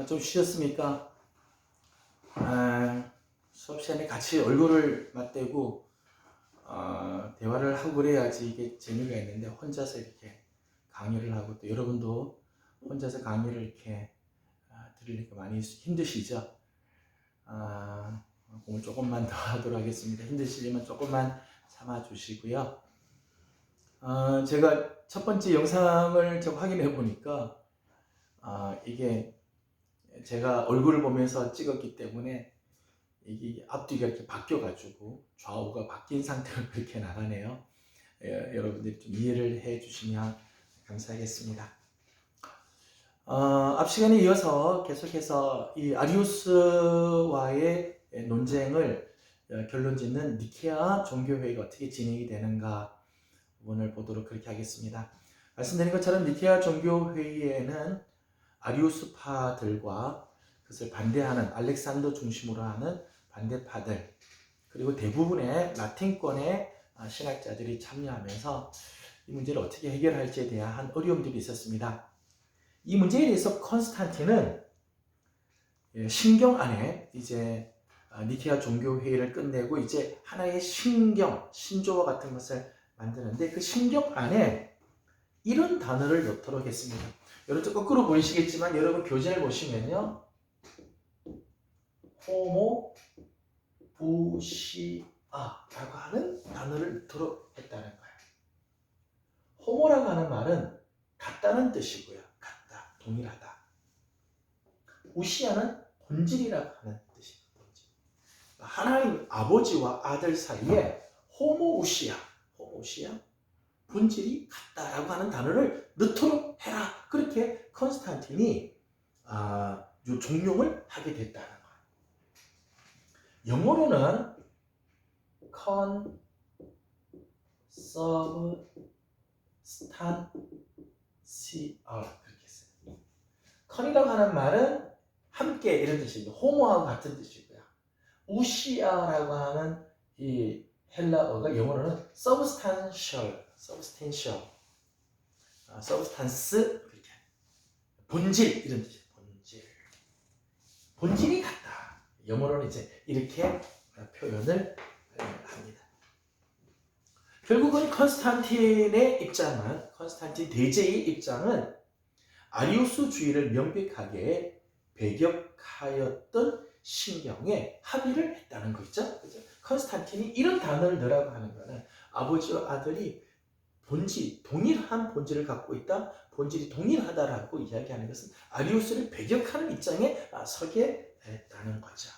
좀 쉬셨습니까? 수업 시간에 같이 얼굴을 맞대고 대화를 하고 그래야지 이게 재미가 있는데 혼자서 이렇게 강의를 하고 또 여러분도 혼자서 강의를 이렇게 들으니까 많이 힘드시죠? 오늘 조금만 더 하도록 하겠습니다. 힘드시지만 조금만 참아주시고요. 제가 첫 번째 영상을 좀 확인해 보니까 이게 제가 얼굴을 보면서 찍었기 때문에 이게 앞뒤가 이렇게 바뀌어가지고 좌우가 바뀐 상태로 그렇게 나가네요. 여러분들이 좀 이해를 해 주시면 감사하겠습니다. 앞 시간에 이어서 계속해서 이 아리우스와의 논쟁을 결론 짓는 니케아 종교회의가 어떻게 진행이 되는가 부분을 보도록 그렇게 하겠습니다. 말씀드린 것처럼 니케아 종교회의에는 아리우스파들과 그것을 반대하는 알렉산더 중심으로 하는 반대파들 그리고 대부분의 라틴권의 신학자들이 참여하면서 이 문제를 어떻게 해결할지에 대한 어려움들이 있었습니다. 이 문제에 대해서 콘스탄틴은 신경 안에 이제 니케아 종교회의를 끝내고 이제 하나의 신경, 신조어 같은 것을 만드는데 그 신경 안에 이런 단어를 넣도록 했습니다. 여러분 거꾸로 보이시겠지만 여러분 교재를 보시면요. 호모부시아라고 하는 단어를 넣도록 했다는 거예요. 호모라고 하는 말은 같다는 뜻이고요. 같다, 동일하다. 우시아는 본질이라고 하는 뜻이에요. 본질. 하나님 아버지와 아들 사이에 호모우시아, 본질이 같다라고 하는 단어를 넣도록 해라. 그렇게 콘스탄틴이 종용을 하게 됐다는 거예요. 영어로는 컨서브스탄시얼 그렇게 써요. 컨이라고 하는 말은 함께 이런 뜻이고 호모하고 같은 뜻이고요. 우시아라고 하는 이 헬라어가 영어로는 substance 그렇게 본질 이런 뜻이에요. 본질이 같다. 영어로는 이제 이렇게 표현을 합니다. 결국은 콘스탄틴 대제의 입장은 아리우스주의를 명백하게 배격하였던 신경에 합의를 했다는 거 있죠? 그죠? 콘스탄틴이 이런 단어를 넣으라고 하는 거는 아버지와 아들이 동일한 본질을 갖고 있다, 본질이 동일하다라고 이야기하는 것은 아리우스를 배격하는 입장에 서게 했다는 거죠.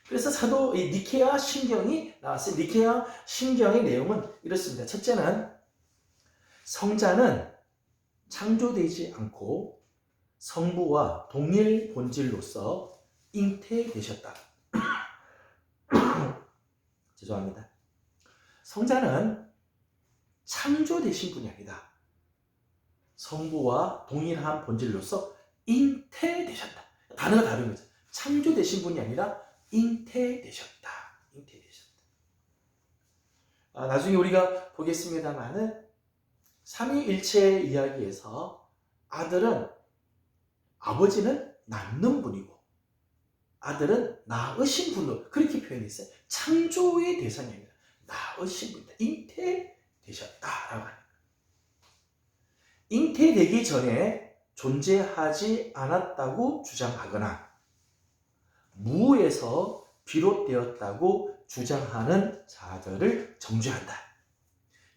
그래서 사도 이 니케아 신경이 나왔어요. 니케아 신경의 내용은 이렇습니다. 첫째는 성자는 창조되지 않고 성부와 동일 본질로서 잉태되셨다. 죄송합니다. 성자는 창조되신 분이 아니다. 성부와 동일한 본질로서 잉태되셨다. 단어가 다른 거죠. 창조되신 분이 아니라 잉태되셨다. 나중에 우리가 보겠습니다만은 삼위일체 이야기에서 아버지는 낳는 분이고 아들은 낳으신 분으로 그렇게 표현했어요. 창조의 대상이 아니라 낳으신 분이다. 잉태되셨다라고 하는 거예요. 잉태되기 전에 존재하지 않았다고 주장하거나 무에서 비롯되었다고 주장하는 자들을 정죄한다.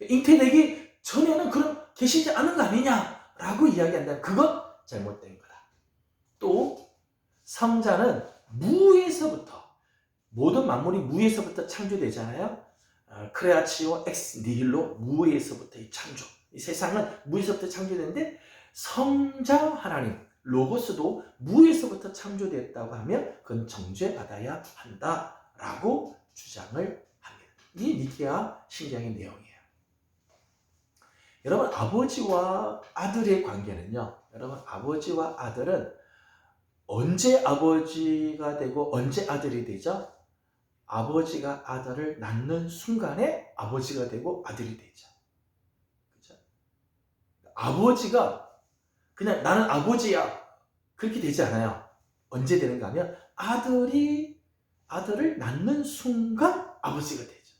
잉태되기 전에는 그럼 계시지 않은 거 아니냐라고 이야기한다. 그건 잘못된 거다. 또 성자는 모든 만물이 무에서부터 창조되잖아요. 크레아치오 엑스 니힐로 무에서부터의 창조. 이 세상은 무에서부터 창조되는데 성자 하나님 로고스도 무에서부터 창조됐다고 하면 그건 정죄받아야 한다라고 주장을 합니다. 이게 니케아 신경의 내용이에요. 여러분 아버지와 아들의 관계는요. 여러분 아버지와 아들은 언제 아버지가 되고 언제 아들이 되죠? 아버지가 아들을 낳는 순간에 아버지가 되고 아들이 되죠. 그렇죠? 아버지가 그냥 나는 아버지야 그렇게 되지 않아요. 언제 되는가 하면 아들을 낳는 순간 아버지가 되죠.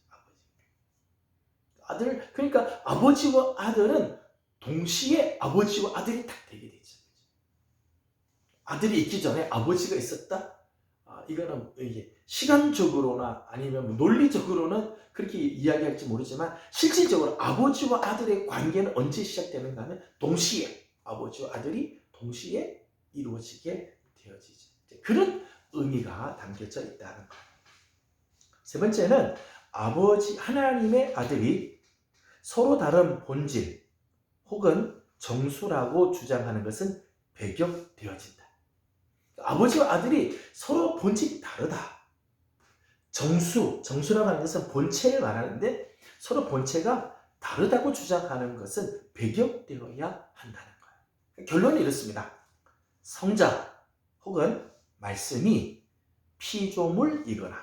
그러니까 아버지와 아들은 동시에 아버지와 아들이 딱 되게 되죠. 아들이 있기 전에 아버지가 있었다? 이거는 이게 시간적으로나 아니면 논리적으로는 그렇게 이야기할지 모르지만 실질적으로 아버지와 아들의 관계는 언제 시작되는가 하면 동시에 아버지와 아들이 동시에 이루어지게 되어지죠. 그런 의미가 담겨져 있다는 것. 세 번째는 하나님의 아들이 서로 다른 본질 혹은 정수라고 주장하는 것은 배격되어진다. 아버지와 아들이 서로 본질이 다르다. 정수라고 하는 것은 본체를 말하는데 서로 본체가 다르다고 주장하는 것은 배격되어야 한다는 거예요. 결론은 이렇습니다. 성자 혹은 말씀이 피조물이거나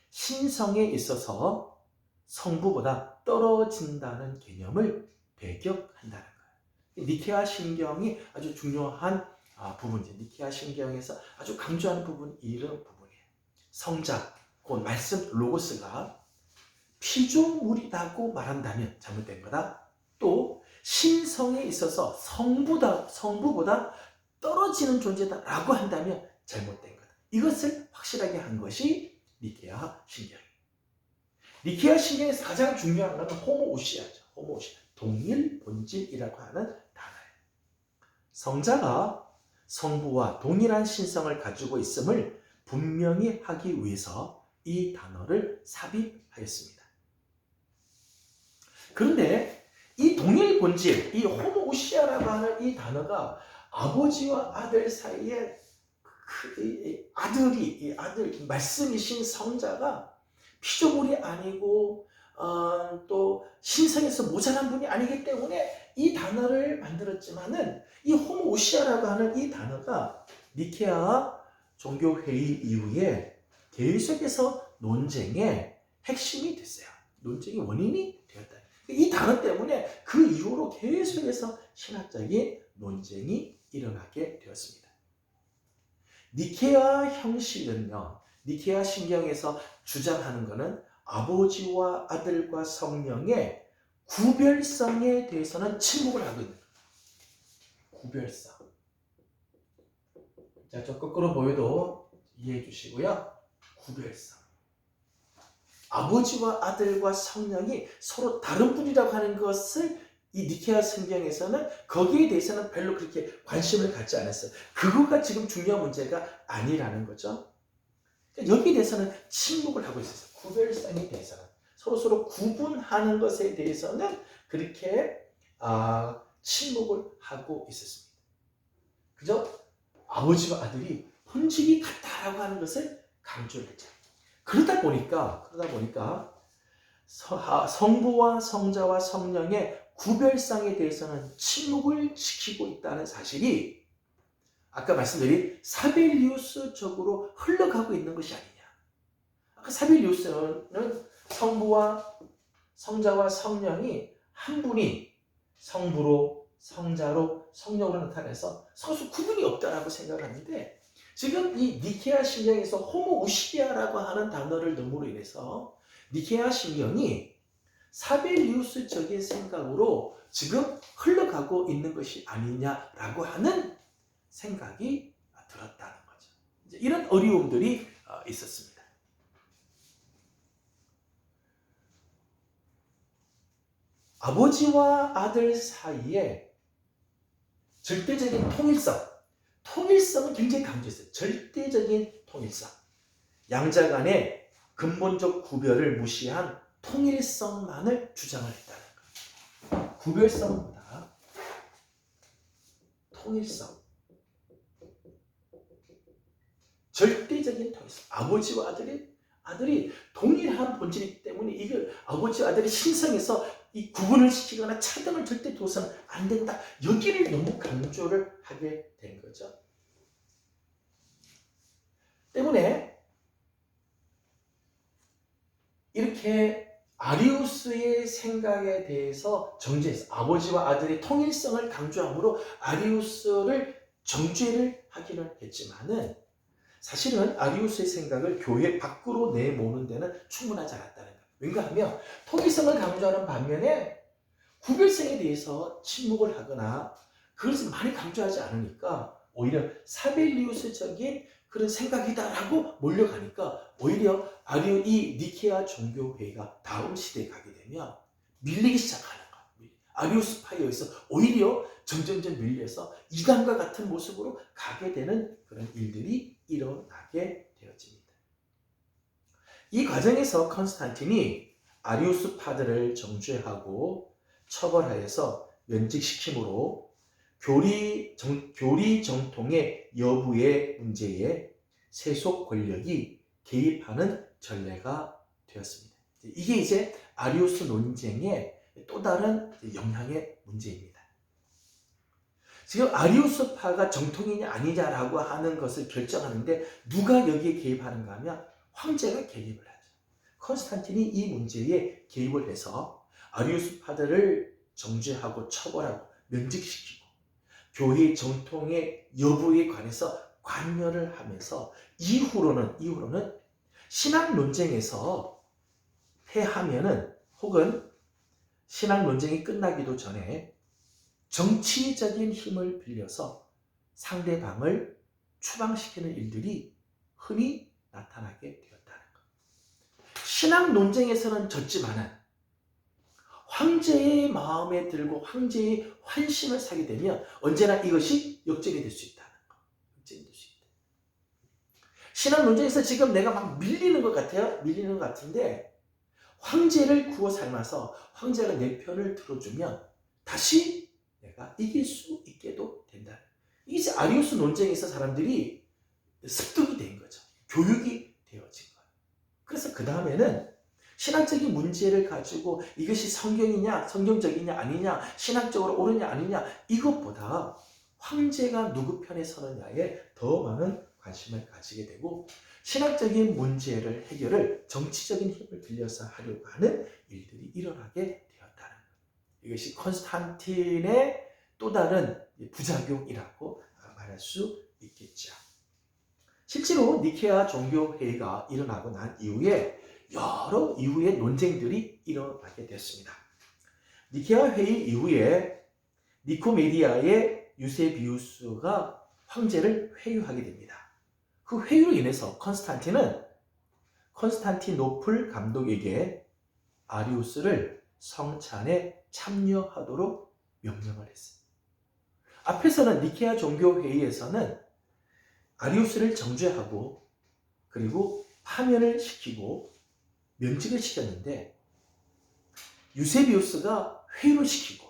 신성에 있어서 성부보다 떨어진다는 개념을 배격한다는 거예요. 니케아 신경이 아주 중요한 부분이죠. 니케아 신경에서 아주 강조하는 부분이 이런 부분이에요. 성자, 곧 말씀 로고스가 피조물이라고 말한다면 잘못된 거다. 또 신성에 있어서 성부보다 떨어지는 존재다라고 한다면 잘못된 거다. 이것을 확실하게 한 것이 니케아 신경이에요. 니케아 신경에서 가장 중요한 것은 호모우시아죠. 동일 본질이라고 하는 단어예요. 성자가 성부와 동일한 신성을 가지고 있음을 분명히 하기 위해서 이 단어를 삽입하였습니다. 그런데 이 동일 본질, 이 호모우시아라고 하는 이 단어가 아버지와 아들 사이에 말씀이신 성자가 피조물이 아니고 또 신성에서 모자란 분이 아니기 때문에 이 단어를 만들었지만은 이 호모우시아라고 하는 이 단어가 니케아 종교회의 이후에 계속해서 논쟁의 핵심이 됐어요. 논쟁의 원인이 되었다. 이 단어 때문에 그 이후로 계속해서 신학적인 논쟁이 일어나게 되었습니다. 니케아 형식은요, 니케아 신경에서 주장하는 것은 아버지와 아들과 성령의 구별성에 대해서는 침묵을 하고 있는 거예요. 구별성. 자, 저 거꾸로 보여도 이해해 주시고요. 구별성. 아버지와 아들과 성령이 서로 다른 분이라고 하는 것을 이 니케아 성경에서는 거기에 대해서는 별로 그렇게 관심을 갖지 않았어요. 그거가 지금 중요한 문제가 아니라는 거죠. 여기에 대해서는 침묵을 하고 있었어요. 구별성에 대해서는. 서로 구분하는 것에 대해서는 그렇게 침묵을 하고 있었습니다. 그죠? 아버지와 아들이 본질이 같다라고 하는 것을 강조를 했죠. 그러다 보니까 성부와 성자와 성령의 구별성에 대해서는 침묵을 지키고 있다는 사실이 아까 말씀드린 사벨리우스적으로 흘러가고 있는 것이 아니냐. 아까 사벨리우스는 성자와 성령이 한 분이 성부로, 성자로, 성령으로 나타내서 서로 구분이 없다라고 생각을 하는데 지금 이 니케아 신경에서 호모우시아라고 하는 단어를 넣음으로 인해서 니케아 신경이 사벨리우스적인 생각으로 지금 흘러가고 있는 것이 아니냐라고 하는 생각이 들었다는 거죠. 이런 어려움들이 있었습니다. 아버지와 아들 사이에 절대적인 통일성은 굉장히 강조했어요. 절대적인 통일성. 양자 간의 근본적 구별을 무시한 통일성만을 주장을 했다는 거예요. 구별성보다 통일성. 절대적인 통일성. 아버지와 아들이 동일한 본질이기 때문에 이걸 아버지와 아들의 신성에서 이 구분을 시키거나 차등을 절대 둬서는 안 된다. 여기를 너무 강조를 하게 된 거죠. 때문에 이렇게 아리우스의 생각에 대해서 정죄했어요. 아버지와 아들의 통일성을 강조함으로 아리우스를 정죄를 하기는 했지만은 사실은 아리우스의 생각을 교회 밖으로 내모는 데는 충분하지 않았다는 거예요. 왠가 하면 통일성을 강조하는 반면에 구별성에 대해서 침묵을 하거나 그것을 많이 강조하지 않으니까 오히려 사벨리우스적인 그런 생각이다라고 몰려가니까 오히려 이 니케아 종교회의가 다음 시대에 가게 되면 밀리기 시작하는 거예요. 아리우스파이어에서 오히려 점점점 밀려서 이단과 같은 모습으로 가게 되는 그런 일들이 일어나게 되어집니다. 이 과정에서 컨스탄틴이 아리우스파들을 정죄하고 처벌하여서 면직시킴으로 교리 정통의 여부의 문제에 세속 권력이 개입하는 전례가 되었습니다. 이게 이제 아리우스 논쟁의 또 다른 영향의 문제입니다. 지금 아리우스파가 정통이냐 아니냐라고 하는 것을 결정하는데 누가 여기에 개입하는가 하면 황제가 개입을 하죠. 컨스탄틴이 이 문제에 개입을 해서 아리우스파들을 정죄하고 처벌하고 면직시키고 교회 정통의 여부에 관해서 관여를 하면서 이후로는 신학 논쟁에서 패하면은 혹은 신학 논쟁이 끝나기도 전에 정치적인 힘을 빌려서 상대방을 추방시키는 일들이 흔히 나타나게 되었다는 것. 신학 논쟁에서는 졌지만은 황제의 마음에 들고 황제의 환심을 사게 되면 언제나 이것이 역전이 될 수 있다는 것. 역전이 될 수 있다. 신학 논쟁에서 지금 내가 막 밀리는 것 같아요. 밀리는 것 같은데 황제를 구워 삶아서 황제가 내 편을 들어주면 다시 내가 이길 수 있게도 된다. 이게 아리우스 논쟁에서 사람들이 습득이 된 거죠. 교육이 되어진 거예요. 그래서 그 다음에는 신학적인 문제를 가지고 이것이 성경적이냐 아니냐, 신학적으로 옳으냐 아니냐 이것보다 황제가 누구 편에 서느냐에 더 많은 관심을 가지게 되고 신학적인 문제를 해결을 정치적인 힘을 빌려서 하려고 하는 일들이 일어나게 되었다는 거예요. 이것이 컨스탄틴의 또 다른 부작용이라고 말할 수 있겠죠. 실제로 니케아 종교회의가 일어나고 난 이후에 여러 이후의 논쟁들이 일어나게 됐습니다. 니케아 회의 이후에 니코메디아의 유세비우스가 황제를 회유하게 됩니다. 그 회유로 인해서 컨스탄틴은 컨스탄티노플 감독에게 아리우스를 성찬에 참여하도록 명령을 했습니다. 앞에서는 니케아 종교회의에서는 아리우스를 정죄하고 그리고 파면을 시키고 면직을 시켰는데 유세비우스가 회유를 시키고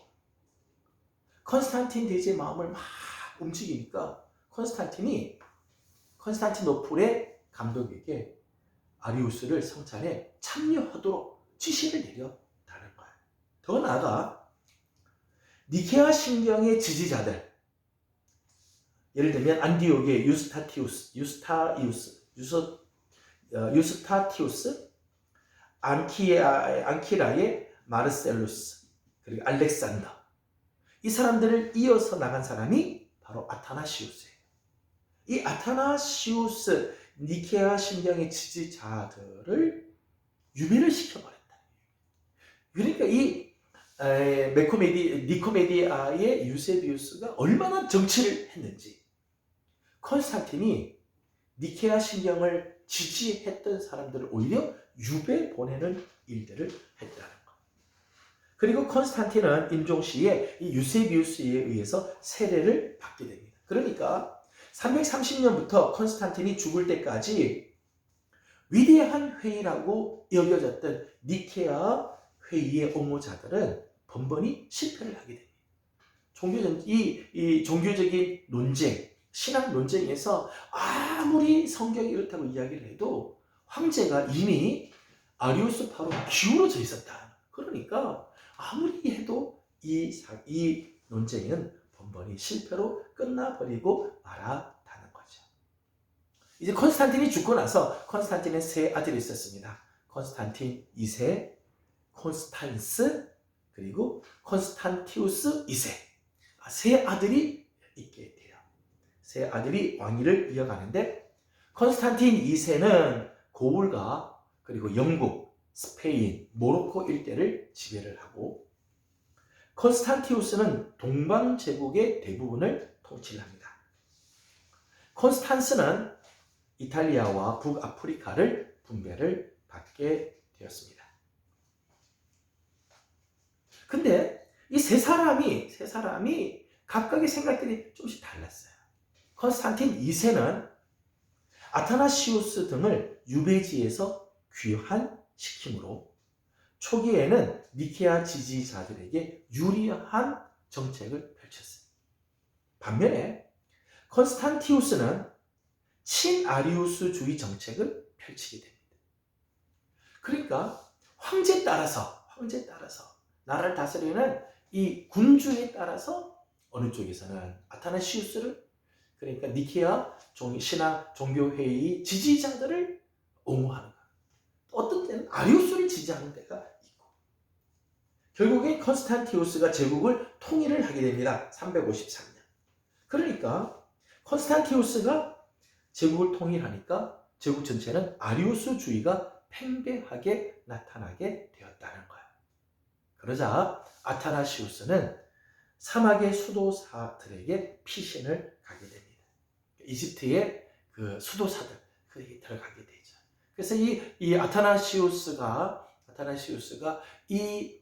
컨스탄틴 대제의 마음을 막 움직이니까 컨스탄티노플의 감독에게 아리우스를 성찬에 참여하도록 지시를 내렸다는 거예요. 더 나아가 니케아 신경의 지지자들, 예를 들면 안디옥의 유스타티우스, 안키라의 마르셀루스, 그리고 알렉산더, 이 사람들을 이어서 나간 사람이 바로 아타나시우스예요. 이 아타나시우스 니케아 신경의 지지자들을 유배를 시켜버렸다. 그러니까 이 니코메디아의 유세비우스가 얼마나 정치를 했는지 컨스탄틴이 니케아 신경을 지지했던 사람들을 오히려 유배 보내는 일들을 했다는 것. 그리고 컨스탄틴은 임종시에 이 유세비우스에 의해서 세례를 받게 됩니다. 그러니까 330년부터 컨스탄틴이 죽을 때까지 위대한 회의라고 여겨졌던 니케아 회의의 옹호자들은 번번이 실패를 하게 됩니다. 이 종교적인 논쟁, 신학 논쟁에서 아무리 성경이 이렇다고 이야기를 해도 황제가 이미 아리우스파로 기울어져 있었다. 그러니까 아무리 해도 이 논쟁은 번번이 실패로 끝나버리고 말았다는 거죠. 이제 컨스탄틴이 죽고 나서 컨스탄틴의 세 아들이 있었습니다. 컨스탄틴 2세, 콘스탄스, 그리고 콘스탄티우스 2세. 세 아들이 있게 돼요. 세 아들이 왕위를 이어가는데 콘스탄틴 2세는 고을과 그리고 영국, 스페인, 모로코 일대를 지배를 하고 콘스탄티우스는 동방 제국의 대부분을 통치를 합니다. 콘스탄스는 이탈리아와 북아프리카를 분배를 받게 되었습니다. 근데 이 세 사람이 각각의 생각들이 조금씩 달랐어요. 콘스탄틴 2세는 아타나시우스 등을 유배지에서 귀환시키므로 초기에는 니케아 지지자들에게 유리한 정책을 펼쳤어요. 반면에 콘스탄티우스는 친아리우스주의 정책을 펼치게 됩니다. 그러니까 황제에 따라서 나라를 다스리는 이 군주에 따라서 어느 쪽에서는 아타나시우스를 그러니까 니케아 신학 종교회의 지지자들을 옹호하는 것. 어떤 때는 아리우스를 지지하는 때가 있고 결국에 콘스탄티우스가 제국을 통일을 하게 됩니다. 353년. 그러니까 콘스탄티우스가 제국을 통일하니까 제국 전체는 아리우스주의가 팽배하게 나타나게 되었다는 거예요. 그러자 아타나시우스는 사막의 수도사들에게 피신을 가게 됩니다. 이집트의 그 수도사들 그에게 들어가게 되죠. 그래서 이 아타나시우스가 이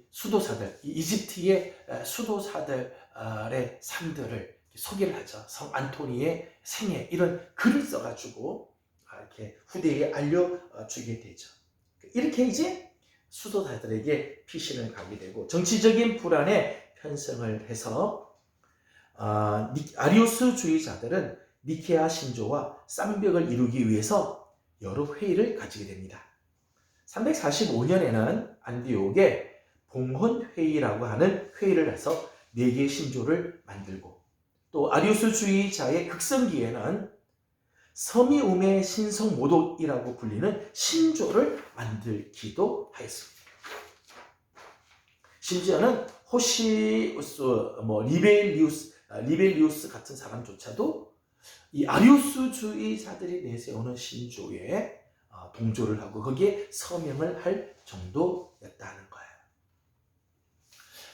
수도사들, 이 이집트의 수도사들의 삶들을 소개를 하죠. 성 안토니의 생애 이런 글을 써가지고 이렇게 후대에 알려주게 되죠. 이렇게 이제 수도사들에게 피신을 가게 되고 정치적인 불안에 편승을 해서 아리우스주의자들은 니케아 신조와 쌍벽을 이루기 위해서 여러 회의를 가지게 됩니다. 345년에는 안디옥에 봉헌회의라고 하는 회의를 해서 4개의 신조를 만들고 또 아리우스주의자의 극성기에는 서미움의 신성모독이라고 불리는 신조를 만들기도 하였습니다. 심지어는 호시우스, 리벨리우스 같은 사람조차도 이 아리우스주의자들이 내세우는 신조에 동조를 하고 거기에 서명을 할 정도였다는 거예요.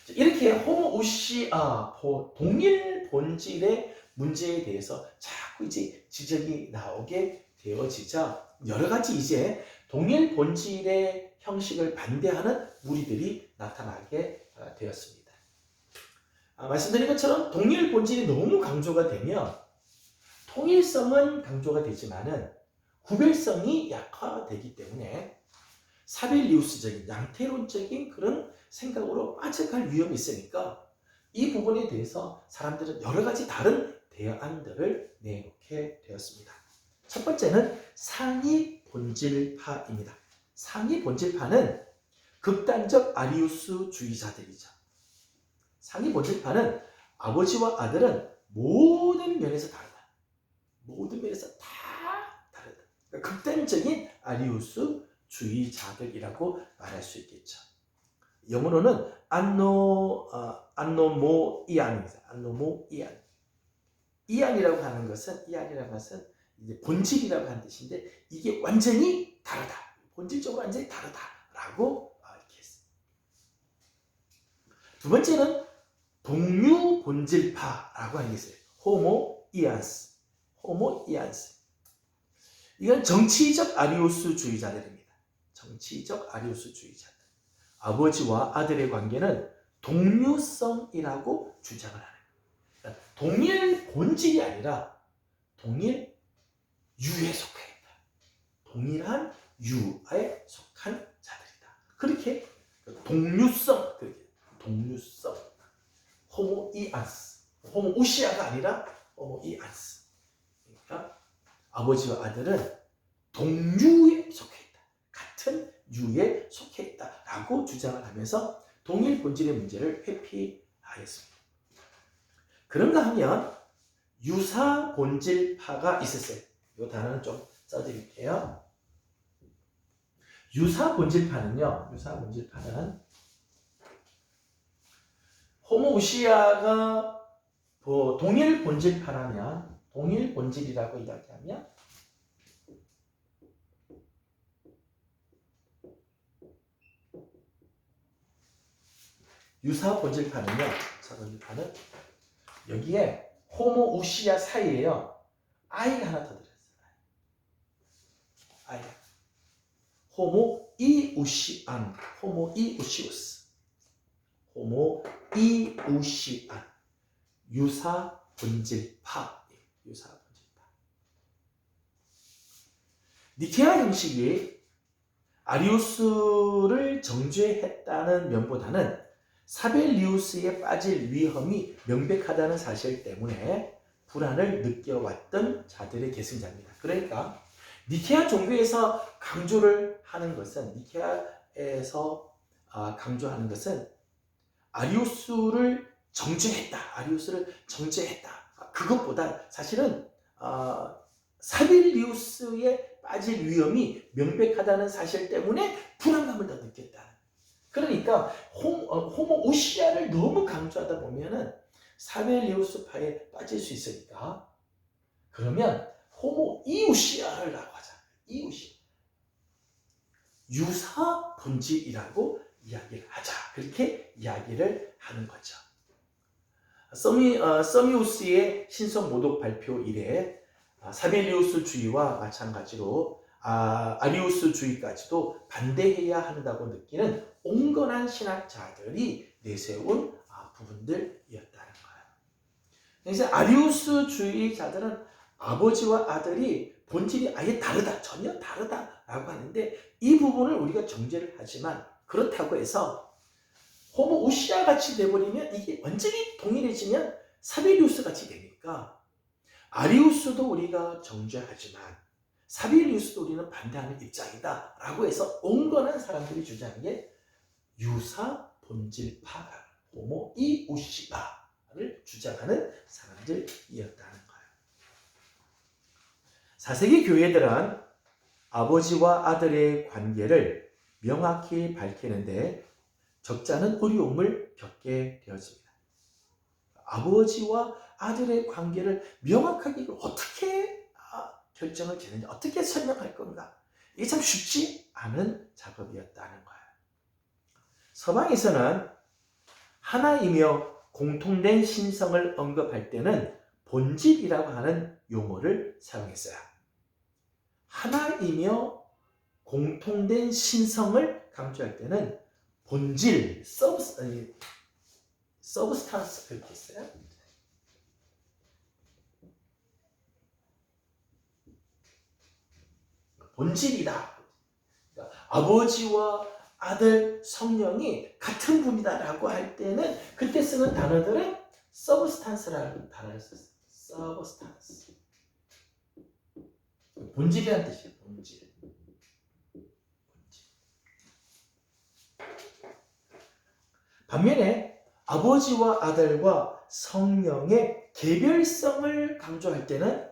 이렇게 호모우시아 동일 본질의 문제에 대해서 자꾸 이제 지적이 나오게 되어지자 여러 가지 이제 동일 본질의 형식을 반대하는 무리들이 나타나게 되었습니다. 말씀드린 것처럼 동일 본질이 너무 강조가 되면 통일성은 강조가 되지만은 구별성이 약화되기 때문에 사벨리우스적인 양태론적인 그런 생각으로 빠져갈 위험이 있으니까 이 부분에 대해서 사람들은 여러 가지 다른 대안들을 내놓게 되었습니다. 첫 번째는 상위 본질파입니다. 상위 본질파는 극단적 아리우스주의자들이죠. 상위 본질파는 아버지와 아들은 모든 면에서 다르다. 모든 면에서 다 다르다. 그러니까 극단적인 아리우스주의자들이라고 말할 수 있겠죠. 영어로는 안노모이안입니다. 안노모이안. 이안이라고 하는 것은 이제 본질이라고 하는 뜻인데 이게 완전히 다르다. 본질적으로 완전히 다르다라고 이렇게 했습니다. 두 번째는 동류 본질파라고 하는 게 있어요. 호모이안스. 이건 정치적 아리우스주의자들입니다. 정치적 아리우스주의자들. 아버지와 아들의 관계는 동류성이라고 주장을 하는 거예요. 그러니까 동일 본질이 아니라 동일 유에 속해 있다. 동일한 유에 속한 자들이다. 그렇게 동류성, 호모이안스, 호모우시아가 아니라 호모이안스. 그러니까 아버지와 아들은 동유에 속해 있다. 같은 유에 속해 있다라고 주장을 하면서 동일 본질의 문제를 회피하였습니다. 그런가 하면 유사 본질파가 있었어요. 이 단어는 좀 써드릴게요. 유사 본질파는 호모우시아가 동일 본질파라면 동일 본질이라고 이야기하면 유사 본질파는요. 유사 본질파는 여기에 호모우시아 사이에요. I가 하나 더 들어있어요. I. 호모이우시안, 호모이우시우스, 호모이우시안, 유사 본질파, 유사 본질파. 니케아 형식이 아리우스를 정죄했다는 면보다는 사벨리우스에 빠질 위험이 명백하다는 사실 때문에 불안을 느껴왔던 자들의 계승자입니다. 그러니까 니케아 종교에서 강조를 하는 것은 니케아에서 강조하는 것은 아리우스를 정죄했다. 그것보다 사실은 사빌리우스에 빠질 위험이 명백하다는 사실 때문에 불안감을 더 느꼈다. 그러니까 호모우시아를 너무 강조하다 보면은 사벨리우스파에 빠질 수 있으니까 그러면 호모이우시아를 하자. 이우시아. 유사 본질이라고 이야기를 하자. 그렇게 이야기를 하는 거죠. 서미우스의 신성 모독 발표 이래 사벨리우스주의와 마찬가지로 아리우스주의까지도 반대해야 한다고 느끼는 온건한 신학자들이 내세운 부분들이었다는 거예요. 그래서 아리우스주의자들은 아버지와 아들이 본질이 아예 다르다, 전혀 다르다라고 하는데 이 부분을 우리가 정죄를 하지만 그렇다고 해서 호모우시아 같이 돼버리면 이게 완전히 동일해지면 사빌리우스 같이 되니까 아리우스도 우리가 정죄하지만 사빌리우스도 우리는 반대하는 입장이다 라고 해서 온건한 사람들이 주장한 게 유사 본질파 호모이우시아를 주장하는 사람들이었다는 거예요. 4세기 교회들은 아버지와 아들의 관계를 명확히 밝히는데 적잖은 어려움을 겪게 되었습니다. 아버지와 아들의 관계를 명확하게 어떻게 결정을 지는지 어떻게 설명할 건가? 이게 참 쉽지 않은 작업이었다는 거예요. 서방에서는 하나이며 공통된 신성을 언급할 때는 본질이라고 하는 용어를 사용했어요. 하나이며 공통된 신성을 강조할 때는 본질, 서브스탄스 그렇게 했어요. 본질이다. 그러니까 아버지와 아들, 성령이 같은 분이다라고 할 때는 그때 쓰는 단어들은 서브스탄스라는 단어를 썼어요. 서브스탄스. 본질이라는 뜻이에요. 본질. 반면에 아버지와 아들과 성령의 개별성을 강조할 때는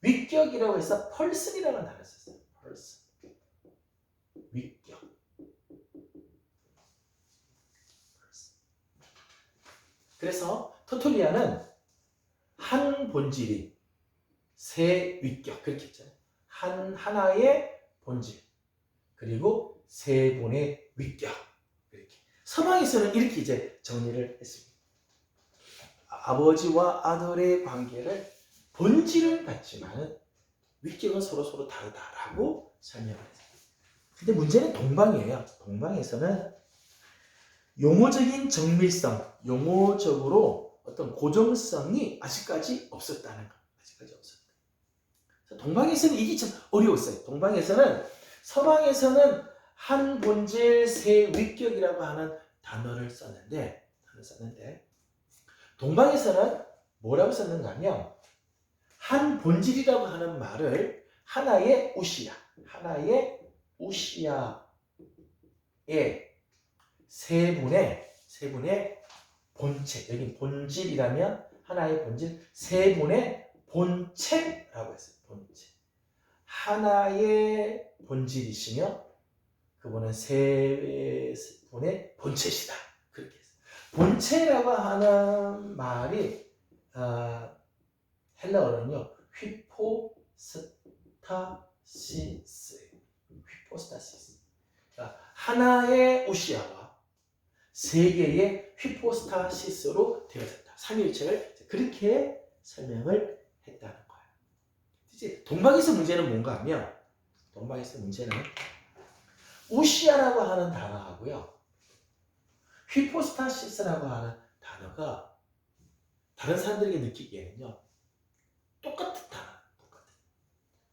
위격이라고 해서 펄슨이라는 단어를 썼어요. 펄슨. 위격. 그래서 터툴리안은 한 본질이 세 위격 그렇게 했잖아요. 하나의 본질 그리고 세 분의 위격 이렇게. 서방에서는 이렇게 이제 정리를 했습니다. 아버지와 아들의 관계를 본질은 같지만 위격은 서로 다르다라고 설명을 했어요. 근데 문제는 동방이에요. 동방에서는 용어적인 정밀성, 용어적으로 어떤 고정성이 아직까지 없었다는 거. 아직까지 없었다. 동방에서는 이게 참 어려웠어요. 동방에서는 서방에서는 한 본질 세 위격이라고 하는 단어를 썼는데 동방에서는 뭐라고 썼는가 하면 한 본질이라고 하는 말을 하나의 우시아의 세 분의 본체, 여기 본질이라면 하나의 본질, 세 분의 본체라고 했어요. 본체. 하나의 본질이시며 그분은 세 분의 본체시다. 그렇게 했어요. 본체라고 하는 말이 헬라어로는요 휘포스타시스, 휘포스타시스. 그러니까 하나의 우시아와 세 개의 휘포스타시스로 되어졌다. 삼위일체를 그렇게 설명을 했다는 거예요. 이제 동방에서 문제는 뭔가 하면, 동방에서 문제는 우시아라고 하는 단어하고요 휘포스타시스라고 하는 단어가 다른 사람들에게 느끼기에는요 똑같은 단어, 똑같은.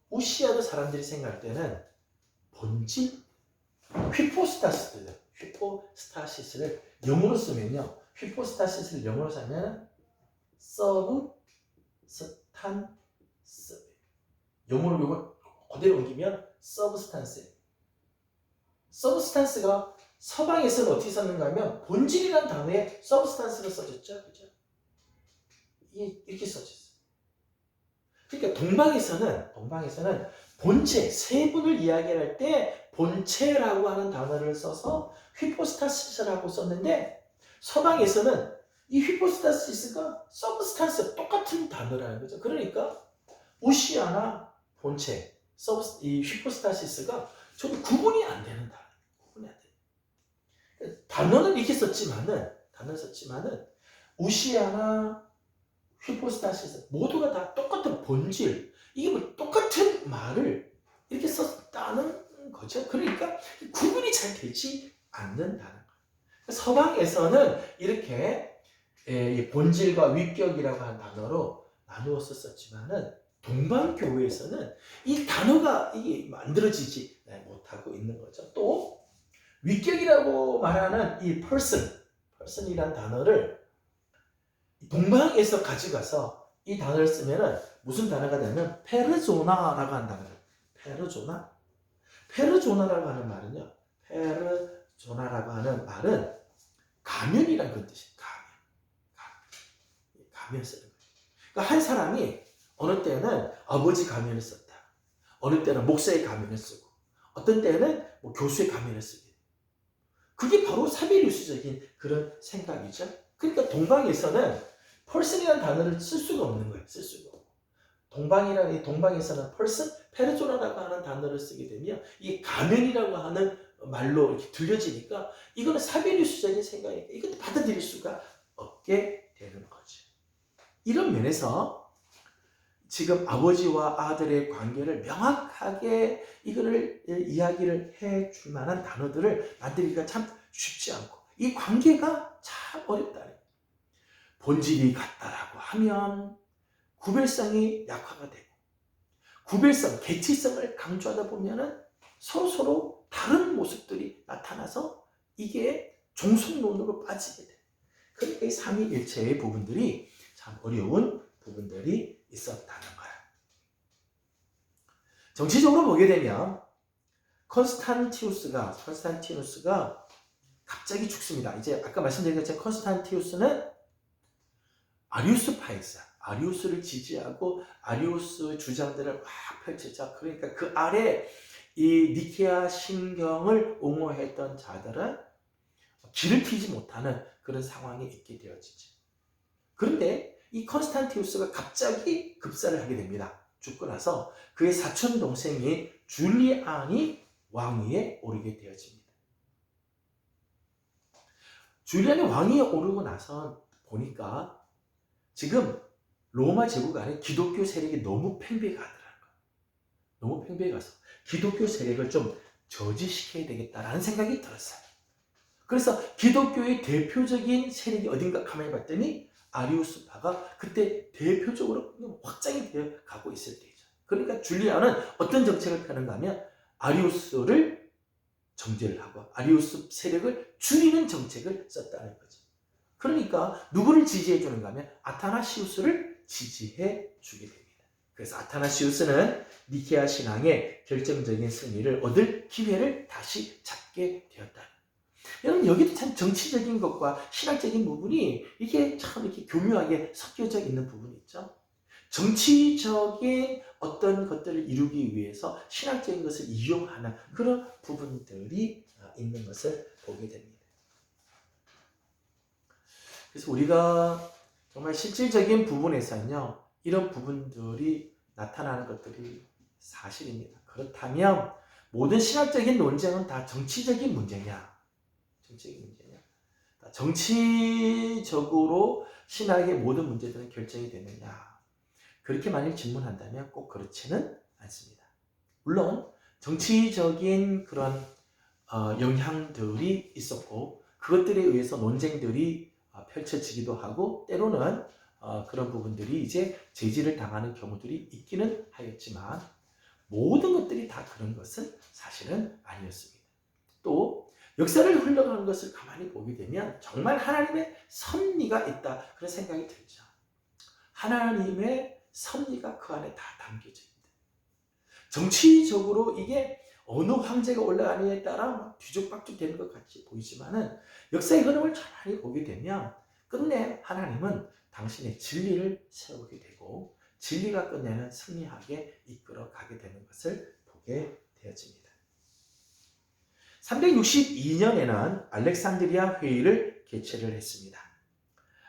우시아도 사람들이 생각할 때는 본질, 휘포스타시스를 영어로 쓰면요, 휘포스타시스를 영어로 쓰면 서브스탄스, 영어로 이걸 그대로 옮기면 서브스탄스. 서브스탄스가 서방에서는 어떻게 썼는가 하면 본질이라는 단어에 서브스탄스로 써졌죠, 그죠? 이렇게 써졌어요. 그러니까 동방에서는 본체, 세분을 이야기할 때 본체라고 하는 단어를 써서 휘포스타시스라고 썼는데, 서방에서는 이 휘포스타시스가 서브스탄스, 똑같은 단어라는 거죠. 그러니까 우시아나 본체, 이 휘포스타시스가 좀 구분이 안 되는 단어. 구분이 안 돼. 단어는 이렇게 썼지만은 우시아나 휘포스타시스 모두가 다 똑같은 본질, 이게 뭐 똑같은 말을 이렇게 썼다는 거죠. 그러니까 구분이 잘 되지 않는다는 거예요. 서방에서는 이렇게 본질과 위격이라고 하는 단어로 나누어서 썼지만은 동방교회에서는 이 단어가 이게 만들어지지 못하고 있는 거죠. 또 위격이라고 말하는 이 person이라는 단어를 동방에서 가져가서 이 단어를 쓰면은 무슨 단어가 되면 페르조나라고 하는 단어예요. 페르조나라고 하는 말은요. 페르조나라고 하는 말은 가면이라는 그 뜻이에요. 가면 쓰는 거예요. 그러니까 한 사람이 어느 때는 아버지 가면을 썼다. 어느 때는 목사의 가면을 쓰고, 어떤 때는 뭐 교수의 가면을 쓰게 돼요. 그게 바로 사비류수적인 그런 생각이죠. 그러니까 동방에서는 person이라는 단어를 쓸 수가 없는 거예요. 쓸 수가 없고. 동방에서는 person, 페르조나라고 하는 단어를 쓰게 되면 이게 가면이라고 하는 말로 이렇게 들려지니까 이거는 사비류수적인 생각이니까 이것도 받아들일 수가 없게 되는 거죠. 이런 면에서 지금 아버지와 아들의 관계를 명확하게 이거를 이야기를 해줄 만한 단어들을 만들기가 참 쉽지 않고, 이 관계가 참 어렵다는, 본질이 같다라고 하면 구별성이 약화가 되고, 구별성, 개취성을 강조하다 보면은 서로 다른 모습들이 나타나서 이게 종속론으로 빠지게 돼. 그러니까 이 삼위일체의 부분들이 참 어려운 부분들이 있었다는 거야. 정치적으로 보게 되면 컨스탄티누스가 갑자기 죽습니다. 이제 아까 말씀드린 것처럼 컨스탄티누스는 아리우스파였어요. 아리우스를 지지하고 아리우스 주장들을 막 펼치자. 그러니까 그 아래 이 니케아 신경을 옹호했던 자들은 길을 피지 못하는 그런 상황에 있게 되어지죠. 그런데 이 컨스탄티누스가 갑자기 급사를 하게 됩니다. 죽고 나서 그의 사촌 동생인 줄리안이 왕위에 오르게 되어집니다. 줄리안이 왕위에 오르고 나서 보니까 지금 로마 제국 안에 기독교 세력이 너무 팽배하더라고요. 너무 팽배해가서 기독교 세력을 좀 저지시켜야 되겠다라는 생각이 들었어요. 그래서 기독교의 대표적인 세력이 어딘가 가만히 봤더니 아리우스파가 그때 대표적으로 확장이 되어 가고 있을 때이죠. 그러니까 줄리안은 어떤 정책을 펴는가 하면 아리우스를 정죄를 하고 아리우스 세력을 줄이는 정책을 썼다는 거죠. 그러니까 누구를 지지해 주는가 하면 아타나시우스를 지지해 주게 됩니다. 그래서 아타나시우스는 니케아 신앙의 결정적인 승리를 얻을 기회를 다시 잡게 되었다. 여러분, 여기도 참 정치적인 것과 신학적인 부분이 이게 참 이렇게 교묘하게 섞여져 있는 부분이 있죠. 정치적인 어떤 것들을 이루기 위해서 신학적인 것을 이용하는 그런 부분들이 있는 것을 보게 됩니다. 그래서 우리가 정말 실질적인 부분에서는요, 이런 부분들이 나타나는 것들이 사실입니다. 그렇다면 모든 신학적인 논쟁은 다 정치적인 문제냐? 정치적인 문제냐? 정치적으로 신학의 모든 문제들은 결정이 되느냐? 그렇게 만약 질문한다면 꼭 그렇지는 않습니다. 물론 정치적인 그런 영향들이 있었고 그것들에 의해서 논쟁들이 펼쳐지기도 하고 때로는 그런 부분들이 이제 제지를 당하는 경우들이 있기는 하였지만 모든 것들이 다 그런 것은 사실은 아니었습니다. 또 역사를 흘러가는 것을 가만히 보게 되면 정말 하나님의 섭리가 있다 그런 생각이 들죠. 하나님의 섭리가 그 안에 다 담겨져 있다. 정치적으로 이게 어느 황제가 올라가느냐에 따라 막 뒤죽박죽 되는 것 같이 보이지만은 역사의 흐름을 가만히 보게 되면 끝내 하나님은 당신의 진리를 세우게 되고 진리가 끝내는 승리하게 이끌어 가게 되는 것을 보게 되어집니다. 362년에는 알렉산드리아 회의를 개최를 했습니다.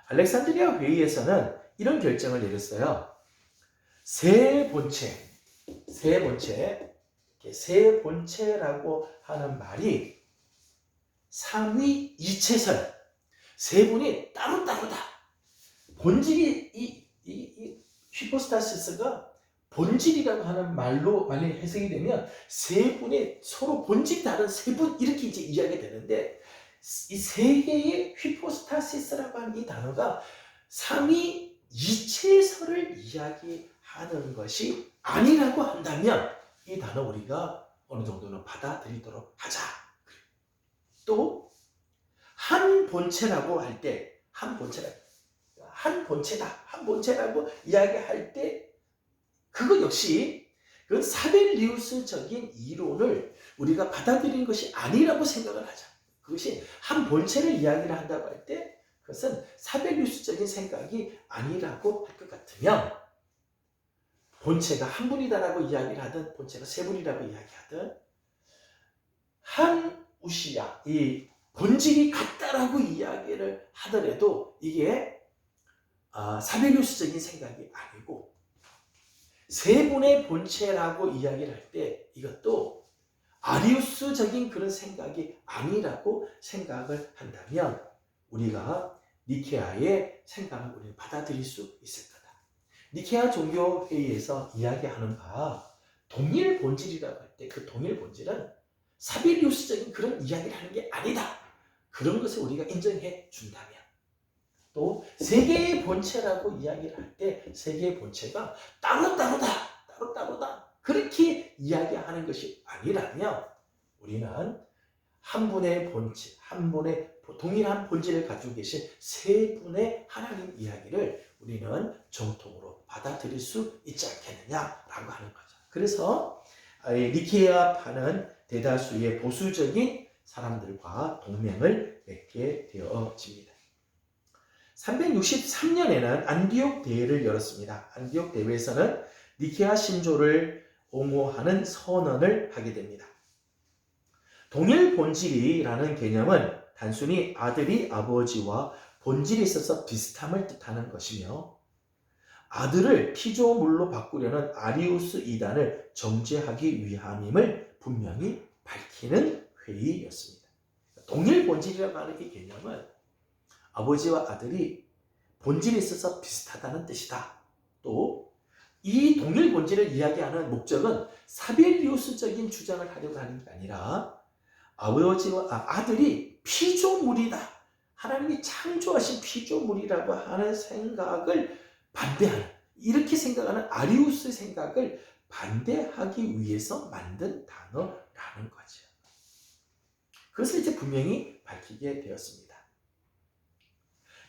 알렉산드리아 회의에서는 이런 결정을 내렸어요. 세 본체라고 하는 말이 삼위이체설, 세 분이 따로따로다. 본질이 이 히포스타시스가 본질이라고 하는 말로 만약 해석이 되면 세 분이 서로 본질이 다른 세 분 이렇게 이제 이야기가 되는데 이 세 개의 히포스타시스라고 하는 이 단어가 삼위이체설을 이야기하는 것이 아니라고 한다면 이 단어 우리가 어느 정도는 받아들이도록 하자. 또 한 본체라고 할 때 한 본체라고 이야기할 때 그거 역시 그 사벨리우스적인 이론을 우리가 받아들이는 것이 아니라고 생각을 하자. 그것이 한 본체를 이야기를 한다고 할 때 그것은 사벨리우스적인 생각이 아니라고 할 것 같으면 본체가 한 분이다라고 이야기를 하든 본체가 세 분이라고 이야기하든 한 우시야 이 본질이 같다라고 이야기를 하더라도 이게 사벨리우스적인 생각이 아니고 세 분의 본체라고 이야기를 할 때 이것도 아리우스적인 그런 생각이 아니라고 생각을 한다면 우리가 니케아의 생각을 우리는 받아들일 수 있을 거다. 니케아 종교회의에서 이야기하는 바 동일 본질이라고 할 때 그 동일 본질은 사빌리우스적인 그런 이야기를 하는 게 아니다. 그런 것을 우리가 인정해 준다면 또 세 개의 본체라고 이야기를 할 때 세 개의 본체가 따로따로다. 그렇게 이야기하는 것이 아니라면 우리는 한 분의 본체, 한 분의 동일한 본질을 가지고 계신 세 분의 하나님 이야기를 우리는 정통으로 받아들일 수 있지 않겠느냐라고 하는 거죠. 그래서 니케아파는 대다수의 보수적인 사람들과 동맹을 맺게 되어집니다. 363년에는 안디옥 대회를 열었습니다. 안디옥 대회에서는 니케아 신조를 옹호하는 선언을 하게 됩니다. 동일 본질이라는 개념은 단순히 아들이 아버지와 본질이 있어서 비슷함을 뜻하는 것이며 아들을 피조물로 바꾸려는 아리우스 이단을 정죄하기 위함임을 분명히 밝히는 회의였습니다. 동일 본질이라고 하는 이 개념은 아버지와 아들이 본질이 있어서 비슷하다는 뜻이다. 또 이 동일 본질을 이야기하는 목적은 사벨리우스적인 주장을 하려고 하는 게 아니라 아들이 피조물이다. 하나님이 창조하신 피조물이라고 하는 생각을 반대하는 이렇게 생각하는 아리우스 생각을 반대하기 위해서 만든 단어라는 거죠. 그것을 이제 분명히 밝히게 되었습니다.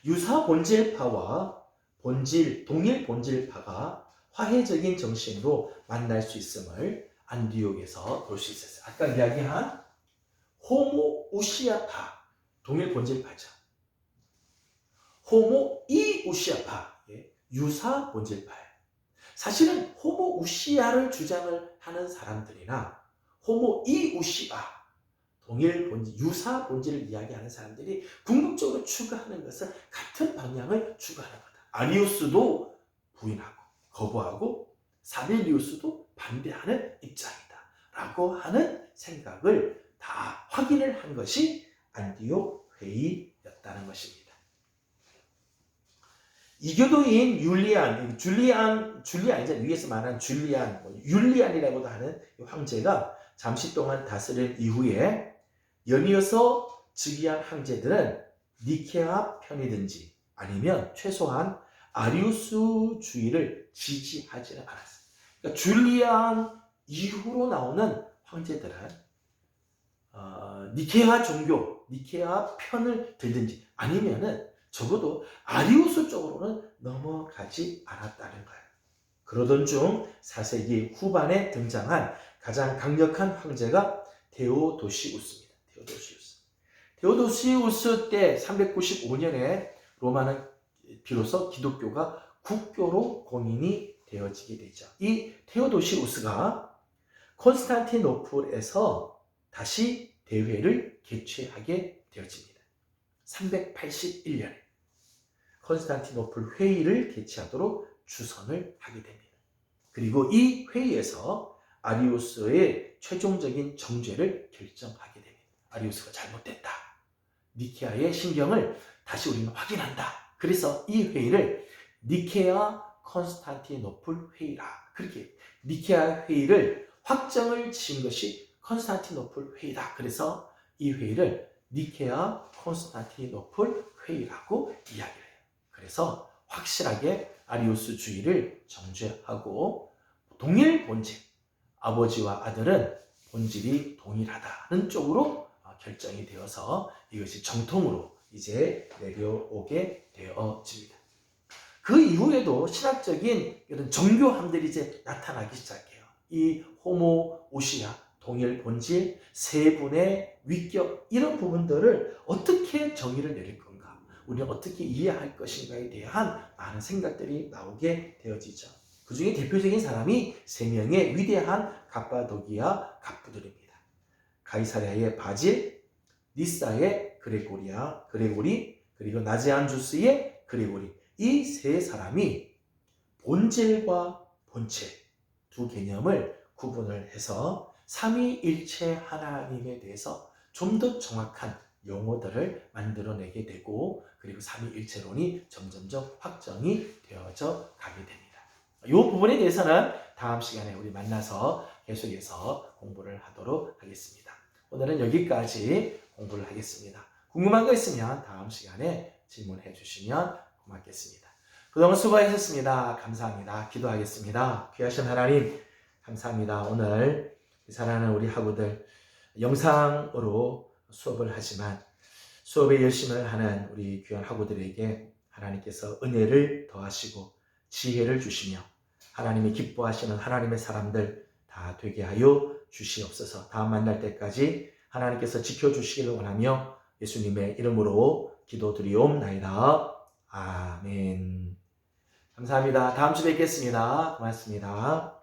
유사 본질파와 동일 본질파가 화해적인 정신으로 만날 수 있음을 안디옥에서 볼 수 있었어요. 아까 이야기한 호모우시아파, 동일 본질파죠. 호모이우시아파, 유사 본질파예요. 사실은 호모우시아를 주장을 하는 사람들이나 호모이우시아, 동일 본질, 유사 본질을 이야기하는 사람들이 궁극적으로 추구하는 것은 같은 방향을 추구하는 거다. 아리우스도 부인하고 거부하고 사벨리우스도 반대하는 입장이다 라고 하는 생각을 다 확인을 한 것이 안디옥 회의였다는 것입니다. 이교도인 줄리안이죠. 위에서 말한 율리안이라고도 하는 황제가 잠시 동안 다스린 이후에 연이어서 즉위한 황제들은 니케아 편이든지 아니면 최소한 아리우스주의를 지지하지는 않았어요. 그러니까 줄리안 이후로 나오는 황제들은 니케아 종교, 니케아 편을 들든지 아니면은 적어도 아리우스 쪽으로는 넘어가지 않았다는 거예요. 그러던 중 4세기 후반에 등장한 가장 강력한 황제가 데오도시우스입니다. 데오도시우스 때 395년에 로마는 비로소 기독교가 국교로 공인이 되어지게 되죠. 이 데오도시우스가 콘스탄티노플에서 다시 대회를 개최하게 되어집니다. 381년에 콘스탄티노플 회의를 개최하도록 주선을 하게 됩니다. 그리고 이 회의에서 아리우스의 최종적인 정죄를 결정하게 됩니다. 아리우스가 잘못됐다. 니케아의 신경을 다시 우리는 확인한다. 그래서 이 회의를 니케아 콘스탄티노플 회의라. 그렇게 니케아 회의를 확정을 지은 것이 콘스탄티노플 회의다. 그래서 이 회의를 니케아 콘스탄티노플 회의라고 이야기를 해요. 그래서 확실하게 아리우스주의를 정죄하고 동일 본질, 아버지와 아들은 본질이 동일하다는 쪽으로 결정이 되어서 이것이 정통으로 이제 내려오게 되어집니다. 그 이후에도 신학적인 이런 정교함들이 이제 나타나기 시작해요. 이 호모우시아, 동일 본질, 세분의 위격 이런 부분들을 어떻게 정의를 내릴 건가, 우리는 어떻게 이해할 것인가에 대한 많은 생각들이 나오게 되어지죠. 그 중에 대표적인 사람이 3명의 위대한 갑바도기아 갑부들입니다. 가이사랴의 바질, 니사의 그레고리, 그리고 나지안주스의 그레고리. 이 3사람이 본질과 본체 두 개념을 구분을 해서 삼위일체 하나님에 대해서 좀 더 정확한 용어들을 만들어내게 되고, 그리고 삼위일체론이 점점점 확정이 되어져 가게 됩니다. 이 부분에 대해서는 다음 시간에 우리 만나서 계속해서 공부를 하도록 하겠습니다. 오늘은 여기까지 공부를 하겠습니다. 궁금한 거 있으면 다음 시간에 질문해 주시면 고맙겠습니다. 그동안 수고하셨습니다. 감사합니다. 기도하겠습니다. 귀하신 하나님 감사합니다. 오늘 사랑하는 우리 학우들 영상으로 수업을 하지만 수업에 열심을 하는 우리 귀한 학우들에게 하나님께서 은혜를 더하시고 지혜를 주시며 하나님이 기뻐하시는 하나님의 사람들 다 되게 하여 주시옵소서. 다음 만날 때까지 하나님께서 지켜주시기를 원하며 예수님의 이름으로 기도드리옵나이다. 아멘. 감사합니다. 다음 주 뵙겠습니다. 고맙습니다.